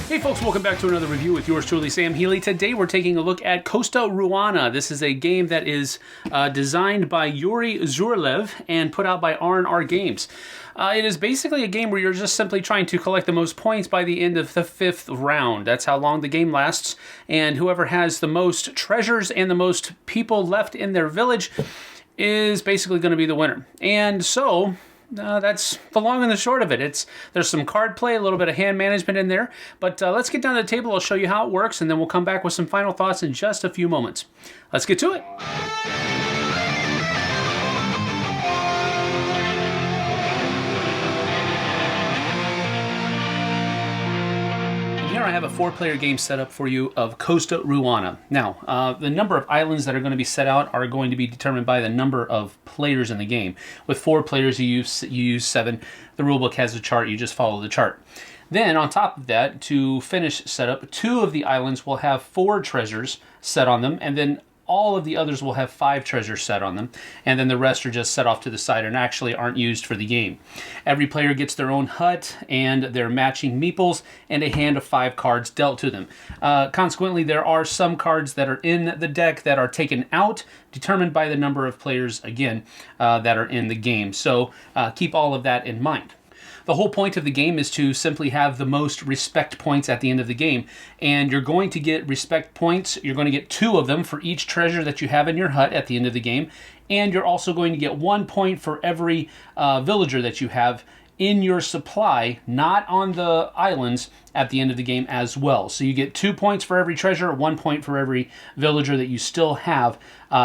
Hey folks, welcome back to another review with yours truly, Sam Healey. Today we're taking a look at Costa Ruana. This is a game that is designed by Yuri Zhuravljov and put out by R&R Games. It is basically a game where you're just simply trying to collect the most points by the end of the 5th round. That's how long the game lasts, and whoever has the most treasures and the most people left in their village is basically going to be the winner. And so that's the long and the short of it. There's some card play, a little bit of hand management in there, but let's get down to the table. I'll show you how it works, and then we'll come back with some final thoughts in just a few moments. Let's get to it. Here I have a 4-player game set up for you of Costa Ruana. Now, the number of islands that are going to be set out are going to be determined by the number of players in the game. With 4 players, you use 7. The rulebook has a chart. You just follow the chart. Then, on top of that, to finish setup, 2 of the islands will have 4 treasures set on them, and then all of the others will have 5 treasures set on them, and then the rest are just set off to the side and actually aren't used for the game. Every player gets their own hut and their matching meeples and a hand of 5 cards dealt to them. Consequently, there are some cards that are in the deck that are taken out, determined by the number of players, again, that are in the game. So keep all of that in mind. The whole point of the game is to simply have the most respect points at the end of the game. And you're going to get respect points. You're going to get 2 of them for each treasure that you have in your hut at the end of the game. And you're also going to get 1 point for every villager that you have in your supply, not on the islands, at the end of the game as well. So you get 2 points for every treasure, 1 point for every villager that you still have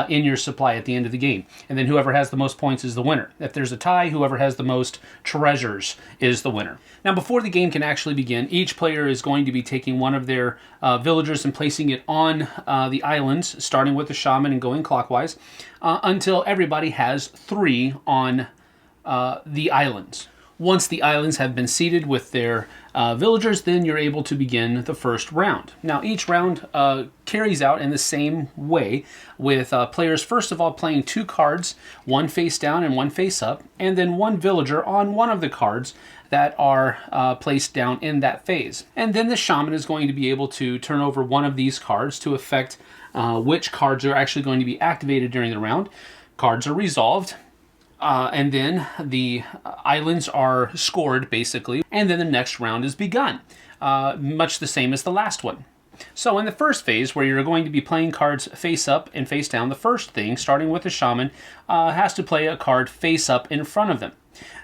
in your supply at the end of the game. And then whoever has the most points is the winner. If there's a tie, whoever has the most treasures is the winner. Now, before the game can actually begin, each player is going to be taking one of their villagers and placing it on the islands, starting with the shaman and going clockwise, until everybody has 3 on the islands. Once the islands have been seated with their villagers, then you're able to begin the first round. Now, each round carries out in the same way, with players first of all playing 2 cards, one face down and one face up, and then 1 villager on one of the cards that are placed down in that phase. And then the shaman is going to be able to turn over one of these cards to affect which cards are actually going to be activated during the round. Cards are resolved. And then the islands are scored, basically, and then the next round is begun, much the same as the last one. So in the first phase, where you're going to be playing cards face up and face down, the first thing, starting with the shaman, has to play a card face up in front of them.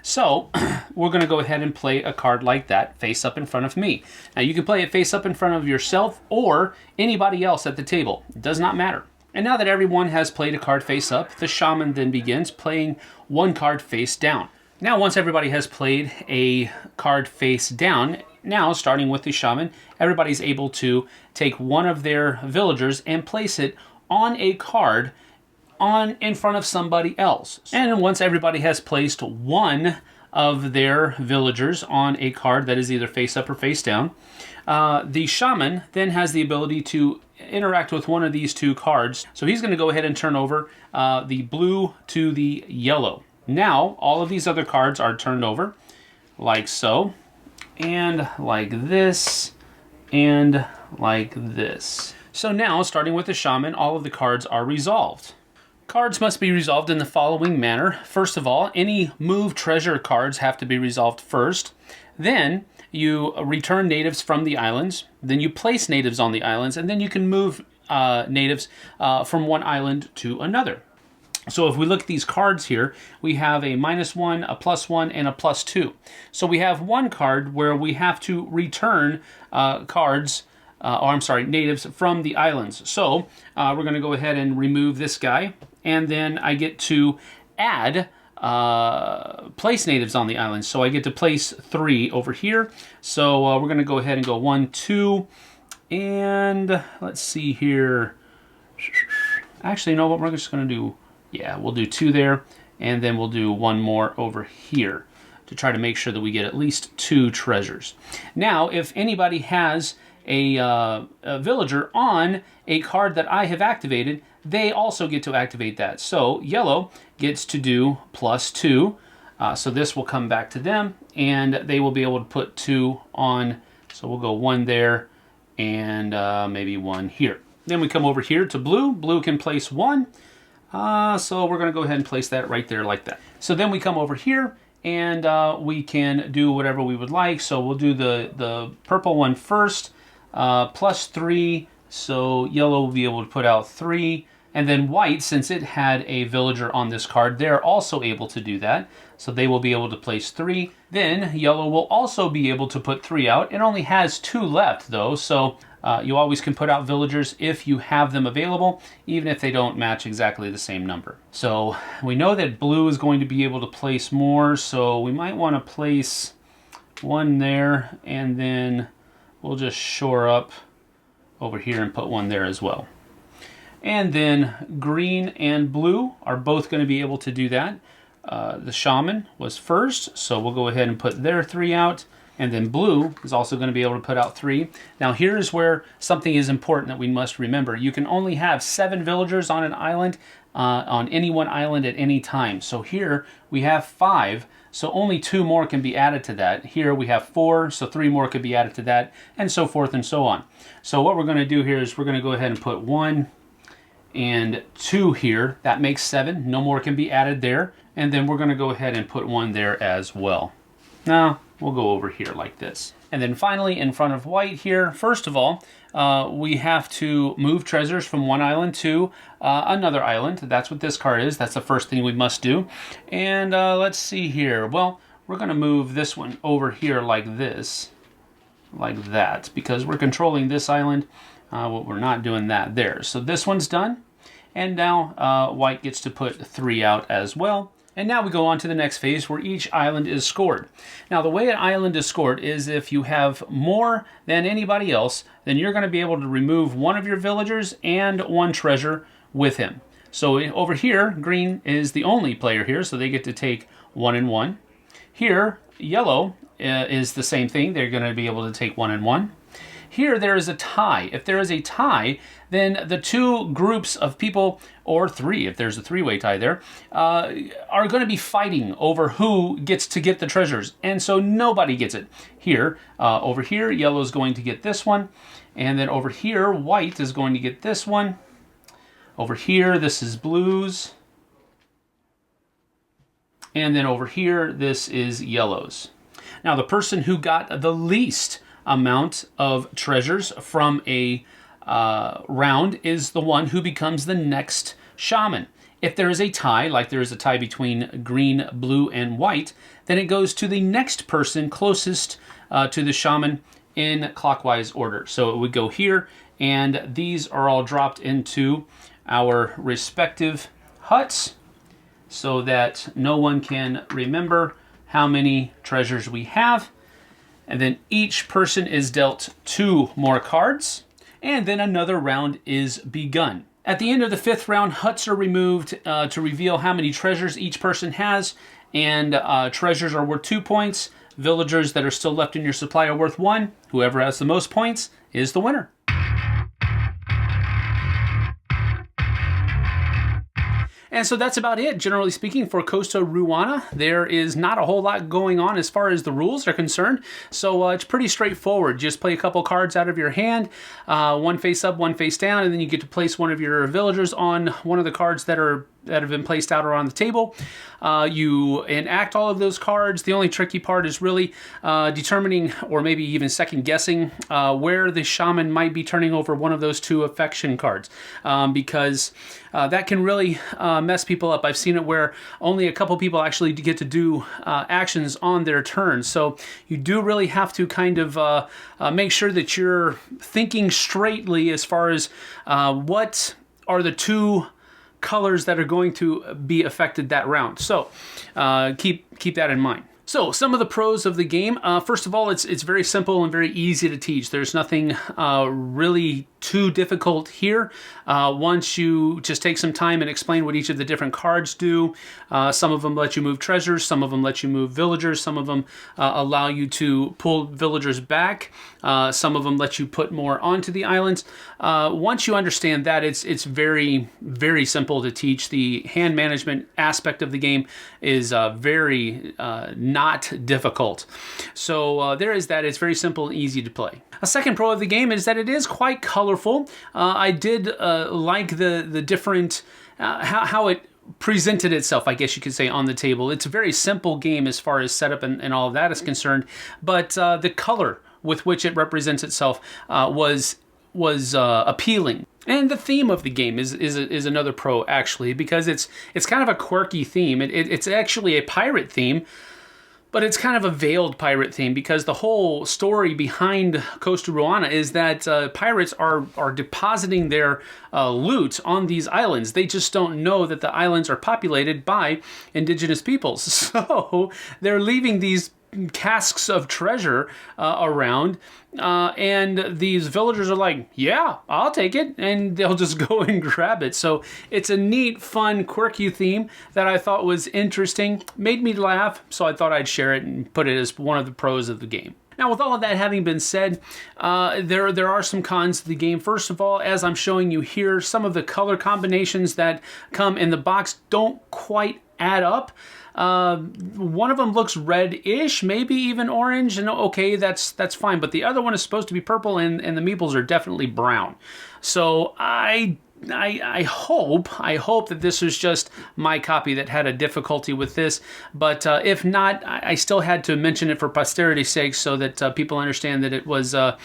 So we're going to go ahead and play a card like that, face up in front of me. Now you can play it face up in front of yourself or anybody else at the table. It does not matter. And now that everyone has played a card face up, the shaman then begins playing 1 card face down. Now, once everybody has played a card face down, now starting with the shaman, everybody's able to take one of their villagers and place it on a card in front of somebody else. And once everybody has placed 1 of their villagers on a card that is either face up or face down, the shaman then has the ability to interact with one of these 2 cards. So he's going to go ahead and turn over the blue to the yellow. Now, all of these other cards are turned over, like so, and like this, and like this. So now, starting with the shaman, all of the cards are resolved. Cards must be resolved in the following manner. First of all, any move treasure cards have to be resolved first. Then you return natives from the islands. Then you place natives on the islands, and then you can move natives from one island to another. So if we look at these cards here, we have a -1, a +1, and a +2. So we have 1 card where we have to return natives from the islands. So we're going to go ahead and remove this guy, and then I get to add place natives on the island. So I get to place 3 over here. So we're going to go ahead and go 1, 2, and let's see here. Actually, you know what? We're just going to do, we'll do 2 there, and then we'll do 1 more over here to try to make sure that we get at least 2 treasures. Now, if anybody has a villager on a card that I have activated, they also get to activate that. So yellow gets to do +2. So this will come back to them, and they will be able to put 2 on So we'll go 1 there and maybe 1 here. Then we come over here to blue. Blue can place 1. So we're going to go ahead and place that right there like that. So then we come over here and we can do whatever we would like. So we'll do the purple one first, plus 3. So yellow will be able to put out 3. And then white, since it had a villager on this card, they're also able to do that. So they will be able to place 3. Then yellow will also be able to put 3 out. It only has 2 left though, so you always can put out villagers if you have them available, even if they don't match exactly the same number. So we know that blue is going to be able to place more, so we might want to place 1 there, and then we'll just shore up over here and put 1 there as well. And then green and blue are both going to be able to do that. The shaman was first, so we'll go ahead and put their 3 out. And then blue is also going to be able to put out 3. Now here's where something is important that we must remember. You can only have 7 villagers on an island, on any one island at any time. So here we have 5, so only 2 more can be added to that. Here we have 4, so 3 more could be added to that, and so forth and so on. So what we're going to do here is we're going to go ahead and put 1 and 2 here. That makes 7. No more can be added there. And then we're going to go ahead and put 1 there as well. Now we'll go over here like this. And then finally in front of white here, first of all, we have to move treasures from one island to another island. That's what this card is. That's the first thing we must do. And let's see here. Well, we're going to move this one over here like this, like that, because we're controlling this island. Well, we're not doing that there. So this one's done. And now white gets to put 3 out as well. And now we go on to the next phase where each island is scored. Now the way an island is scored is if you have more than anybody else, then you're going to be able to remove 1 of your villagers and 1 treasure with him. So over here, green is the only player here, so they get to take 1 and 1. Here, yellow is the same thing. They're going to be able to take 1 and 1. Here there is a tie. If there is a tie, then the 2 groups of people, or 3 if there's a 3-way tie there, are going to be fighting over who gets to get the treasures. And so nobody gets it. Here, over here, yellow is going to get this one. And then over here, white is going to get this one. Over here, this is blues. And then over here, this is yellows. Now the person who got the least amount of treasures from a round is the one who becomes the next shaman. If there is a tie, like there is a tie between green, blue, and white, then it goes to the next person closest to the shaman in clockwise order. So it would go here, and these are all dropped into our respective huts so that no one can remember how many treasures we have. And then each person is dealt 2 more cards, and then another round is begun. At the end of the 5th round, huts are removed to reveal how many treasures each person has, and treasures are worth 2 points. Villagers that are still left in your supply are worth 1. Whoever has the most points is the winner. And so that's about it, generally speaking, for Costa Ruana. There is not a whole lot going on as far as the rules are concerned, so it's pretty straightforward. Just play a couple cards out of your hand, 1 face up, 1 face down, and then you get to place one of your villagers on one of the cards that have been placed out or on the table. You enact all of those cards. The only tricky part is really determining, or maybe even second guessing, where the shaman might be turning over one of those 2 affection cards, because that can really mess people up. I've seen it where only a couple people actually get to do actions on their turn. So you do really have to kind of make sure that you're thinking straightly as far as what are the 2 colors that are going to be affected that round. So keep that in mind. So some of the pros of the game. First of all, it's very simple and very easy to teach. There's nothing really too difficult here. Once you just take some time and explain what each of the different cards do. Some of them let you move treasures, some of them let you move villagers, some of them allow you to pull villagers back, some of them let you put more onto the islands. Once you understand that, it's very, very simple to teach. The hand management aspect of the game is very not not difficult. So there is that. It's very simple and easy to play. A second pro of the game is that it is quite colorful. I did like the different, how it presented itself, I guess you could say, on the table. It's a very simple game as far as setup and all of that is concerned, but the color with which it represents itself was appealing. And the theme of the game is another pro, actually, because it's kind of a quirky theme. It's actually a pirate theme, but it's kind of a veiled pirate theme, because the whole story behind Costa Ruana is that pirates are depositing their loot on these islands. They just don't know that the islands are populated by indigenous peoples. So they're leaving these casks of treasure around, and these villagers are like, yeah, I'll take it, and they'll just go and grab it. So it's a neat, fun, quirky theme that I thought was interesting, made me laugh, so I thought I'd share it and put it as one of the pros of the game. Now, with all of that having been said, there are some cons to the game. First of all, as I'm showing you here, some of the color combinations that come in the box don't quite add up. One of them looks red-ish, maybe even orange, and okay, that's fine. But the other one is supposed to be purple, and the meeples are definitely brown. So I hope that this was just my copy that had a difficulty with this. But if not, I still had to mention it for posterity's sake, so that people understand that it was a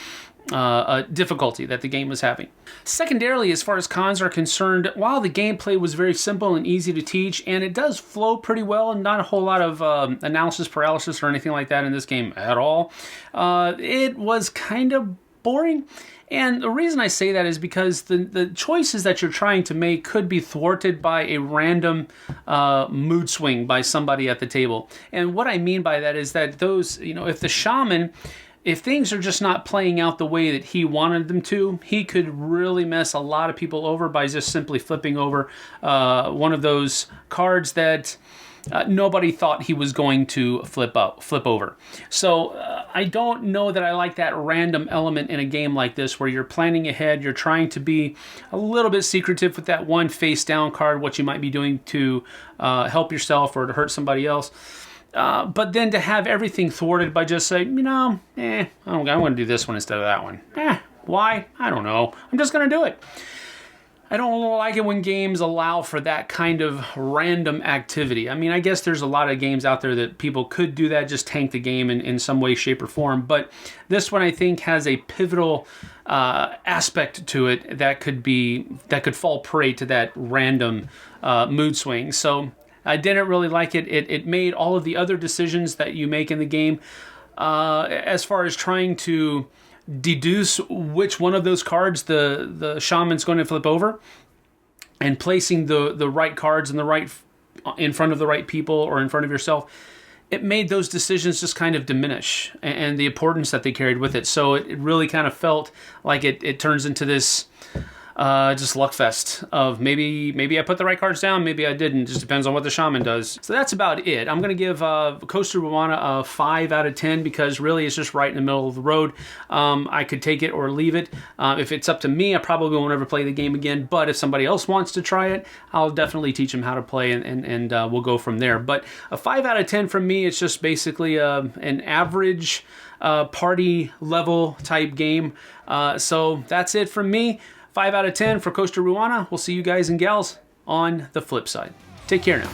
difficulty that the game was having. Secondarily, as far as cons are concerned, while the gameplay was very simple and easy to teach, and it does flow pretty well, and not a whole lot of analysis paralysis or anything like that in this game at all, it was kind of boring. And the reason I say that is because the choices that you're trying to make could be thwarted by a random mood swing by somebody at the table. And what I mean by that is that those, if the shaman, if things are just not playing out the way that he wanted them to, he could really mess a lot of people over by just simply flipping over one of those cards that nobody thought he was going to flip over. So I don't know that I like that random element in a game like this, where you're planning ahead, you're trying to be a little bit secretive with that one face down card, what you might be doing to help yourself or to hurt somebody else. But then to have everything thwarted by just saying, I'm going to do this one instead of that one. Why? I don't know. I'm just going to do it. I don't like it when games allow for that kind of random activity. I mean, I guess there's a lot of games out there that people could do that, just tank the game in some way, shape, or form. But this one, I think, has a pivotal aspect to it that could fall prey to that random mood swing. So I didn't really like it. It made all of the other decisions that you make in the game, as far as trying to deduce which one of those cards the shaman's going to flip over, and placing the right cards in front of the right people or in front of yourself, it made those decisions just kind of diminish and the importance that they carried with it. So it really kind of felt like it turns into this just luck fest of maybe I put the right cards down, maybe I didn't. It just depends on what the shaman does. So that's about it. I'm going to give Costa Ruana a 5 out of 10 because really it's just right in the middle of the road. I could take it or leave it. If it's up to me, I probably won't ever play the game again. But if somebody else wants to try it, I'll definitely teach them how to play, and we'll go from there. But a 5 out of 10 from me, it's just basically an average party level type game. So that's it from me. 5 out of 10 for Costa Ruana. We'll see you guys and gals on the flip side. Take care now.